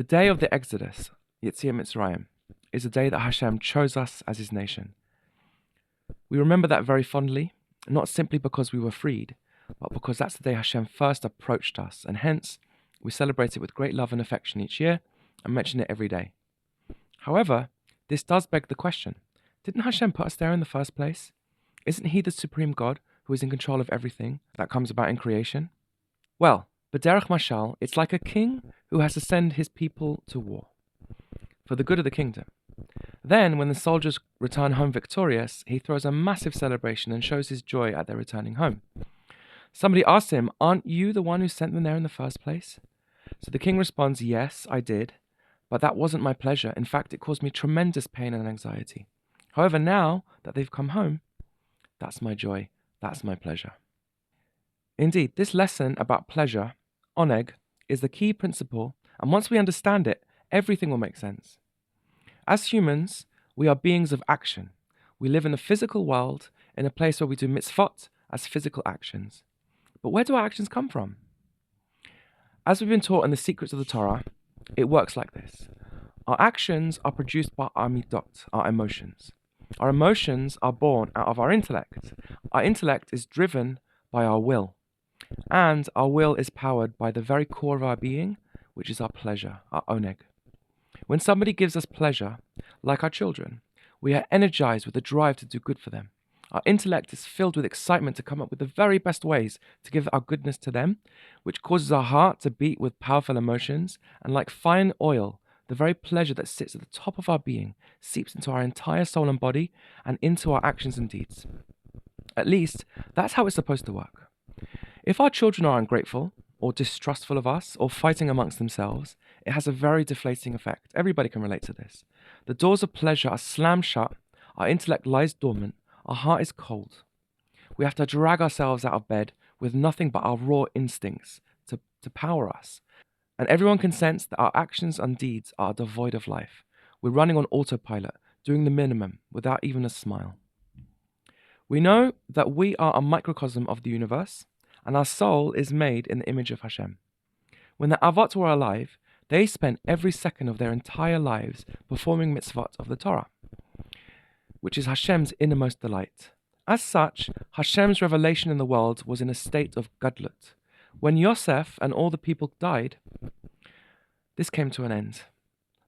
The day of the Exodus, Yetziat Mitzrayim, is a day that Hashem chose us as his nation. We remember that very fondly, not simply because we were freed, but because that's the day Hashem first approached us, and hence we celebrate it with great love and affection each year and mention it every day. However, this does beg the question, didn't Hashem put us there in the first place? Isn't he the supreme God who is in control of everything that comes about in creation? Well, b'derech mashal, it's like a king who has to send his people to war for the good of the kingdom. Then, when the soldiers return home victorious, he throws a massive celebration and shows his joy at their returning home. Somebody asks him, aren't you the one who sent them there in the first place? So the king responds, yes, I did, but that wasn't my pleasure. In fact, it caused me tremendous pain and anxiety. However, now that they've come home, that's my joy, that's my pleasure. Indeed, this lesson about pleasure, oneg, is the key principle, and once we understand it, everything will make sense. As humans, we are beings of action. We live in a physical world, in a place where we do mitzvot as physical actions. But where do our actions come from? As we've been taught in the secrets of the Torah, it works like this. Our actions are produced by our midot, our emotions. Our emotions are born out of our intellect. Our intellect is driven by our will. And our will is powered by the very core of our being, which is our pleasure, our oneg. When somebody gives us pleasure, like our children, we are energized with a drive to do good for them. Our intellect is filled with excitement to come up with the very best ways to give our goodness to them, which causes our heart to beat with powerful emotions, and like fine oil, the very pleasure that sits at the top of our being seeps into our entire soul and body and into our actions and deeds. At least, that's how it's supposed to work. If our children are ungrateful, or distrustful of us, or fighting amongst themselves, it has a very deflating effect. Everybody can relate to this. The doors of pleasure are slammed shut, our intellect lies dormant, our heart is cold. We have to drag ourselves out of bed with nothing but our raw instincts to power us. And everyone can sense that our actions and deeds are devoid of life. We're running on autopilot, doing the minimum, without even a smile. We know that we are a microcosm of the universe, and our soul is made in the image of Hashem. When the Avot were alive, they spent every second of their entire lives performing mitzvot of the Torah, which is Hashem's innermost delight. As such, Hashem's revelation in the world was in a state of gadlut. When Yosef and all the people died, this came to an end.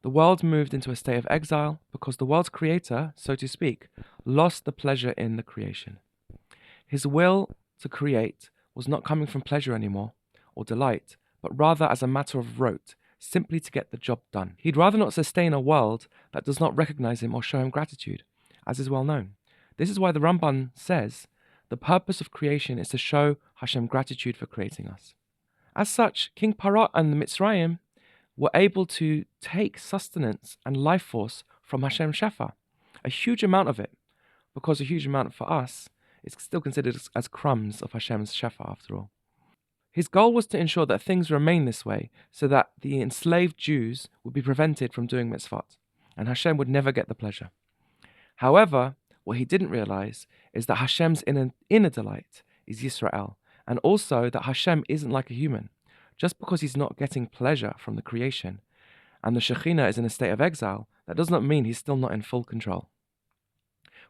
The world moved into a state of exile because the world's creator, so to speak, lost the pleasure in the creation. His will to create was not coming from pleasure anymore, or delight, but rather as a matter of rote, simply to get the job done. He'd rather not sustain a world that does not recognize him or show him gratitude, as is well known. This is why the Ramban says, the purpose of creation is to show Hashem gratitude for creating us. As such, King Paro and the Mitzrayim were able to take sustenance and life force from Hashem Shefa, a huge amount of it, because a huge amount for us is still considered as crumbs of Hashem's Shefa after all. His goal was to ensure that things remain this way so that the enslaved Jews would be prevented from doing mitzvot, and Hashem would never get the pleasure. However, what he didn't realize is that Hashem's inner delight is Yisrael, and also that Hashem isn't like a human. Just because he's not getting pleasure from the creation, and the Shekhinah is in a state of exile, that does not mean he's still not in full control.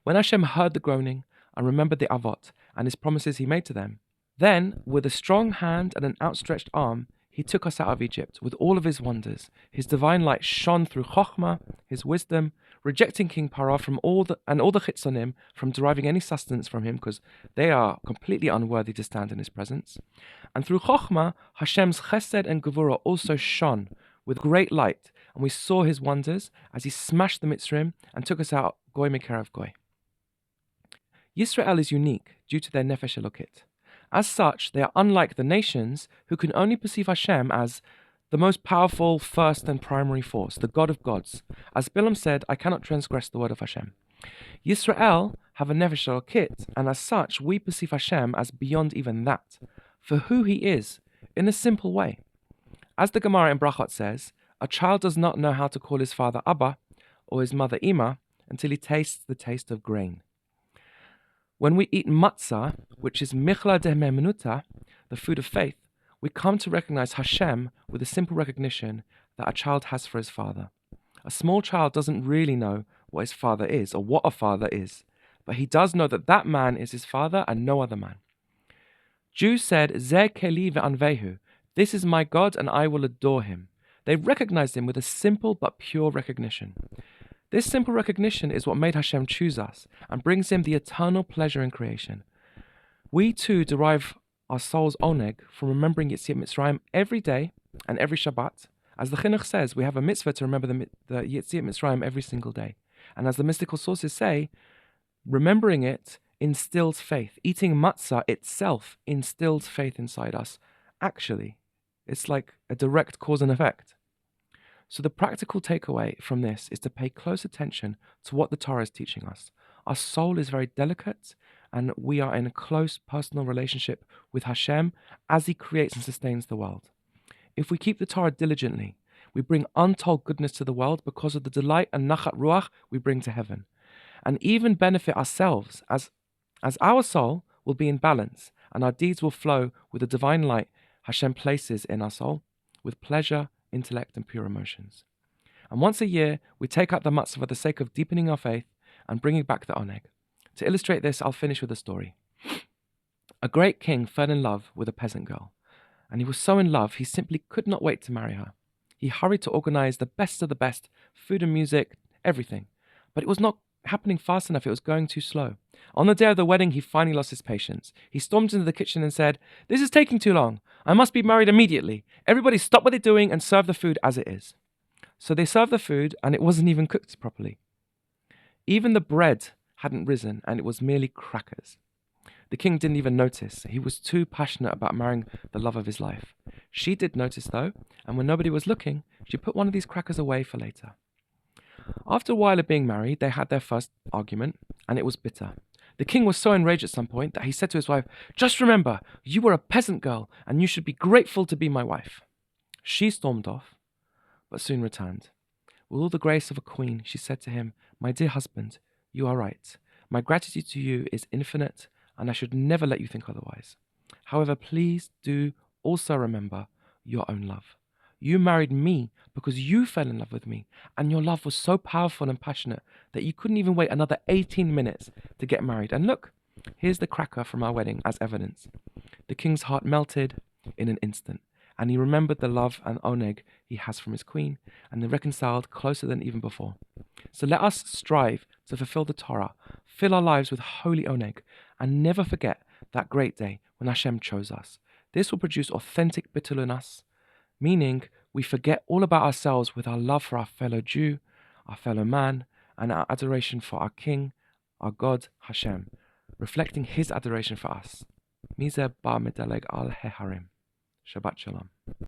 When Hashem heard the groaning, and remembered the Avot and his promises he made to them, then, with a strong hand and an outstretched arm, he took us out of Egypt with all of his wonders. His divine light shone through Chokhmah, his wisdom, rejecting King Paro from all the Chitzonim from deriving any sustenance from him because they are completely unworthy to stand in his presence. And through Chokhmah, Hashem's Chesed and Gevurah also shone with great light, and we saw his wonders as he smashed the Mitzrim and took us out Goy Mikerav Goy. Yisrael is unique due to their Nefesh Elokit. As such, they are unlike the nations who can only perceive Hashem as the most powerful, first and primary force, the God of gods. As Bilam said, I cannot transgress the word of Hashem. Yisrael have a Nefesh Elokit, and as such, we perceive Hashem as beyond even that, for who he is, in a simple way. As the Gemara in Brachot says, a child does not know how to call his father Abba or his mother Ima until he tastes the taste of grain. When we eat matzah, which is michla de me'emunuta, the food of faith, we come to recognize Hashem with a simple recognition that a child has for his father. A small child doesn't really know what his father is or what a father is, but he does know that that man is his father and no other man. Jews said, Zeh keli ve'anvehu, this is my God and I will adore him. They recognized him with a simple but pure recognition. This simple recognition is what made Hashem choose us and brings him the eternal pleasure in creation. We too derive our soul's oneg from remembering Yetziat Mitzrayim every day and every Shabbat. As the Chinuch says, we have a mitzvah to remember the Yetziat Mitzrayim every single day. And as the mystical sources say, remembering it instills faith. Eating matzah itself instills faith inside us. Actually, it's like a direct cause and effect. So the practical takeaway from this is to pay close attention to what the Torah is teaching us. Our soul is very delicate, and we are in a close personal relationship with Hashem as he creates and sustains the world. If we keep the Torah diligently, we bring untold goodness to the world because of the delight and nachat ruach we bring to heaven, and even benefit ourselves as our soul will be in balance and our deeds will flow with the divine light Hashem places in our soul with pleasure, intellect, and pure emotions. And once a year, we take out the matzah for the sake of deepening our faith and bringing back the oneg. To illustrate this, I'll finish with a story. A great king fell in love with a peasant girl, and he was so in love he simply could not wait to marry her. He hurried to organize the best of the best, food and music, everything. But it was not happening fast enough, it was going too slow. On the day of the wedding, he finally lost his patience. He stormed into the kitchen and said, "This is taking too long. I must be married immediately. Everybody stop what they're doing and serve the food as it is." So they served the food, and it wasn't even cooked properly. Even the bread hadn't risen, and it was merely crackers. The king didn't even notice. He was too passionate about marrying the love of his life. She did notice, though, and when nobody was looking, she put one of these crackers away for later. After a while of being married, they had their first argument, and it was bitter. The king was so enraged at some point that he said to his wife, "Just remember, you were a peasant girl, and you should be grateful to be my wife." She stormed off, but soon returned. With all the grace of a queen, she said to him, "My dear husband, you are right. My gratitude to you is infinite, and I should never let you think otherwise. However, please do also remember your own love. You married me because you fell in love with me, and your love was so powerful and passionate that you couldn't even wait another 18 minutes to get married. And look, here's the cracker from our wedding as evidence." The king's heart melted in an instant, and he remembered the love and oneg he has from his queen, and they reconciled closer than even before. So let us strive to fulfill the Torah, fill our lives with holy oneg, and never forget that great day when Hashem chose us. This will produce authentic bitachon in us, meaning we forget all about ourselves with our love for our fellow Jew, our fellow man, and our adoration for our King, our God, Hashem, reflecting his adoration for us. Mizeh ba medaleg al heharim. Shabbat Shalom.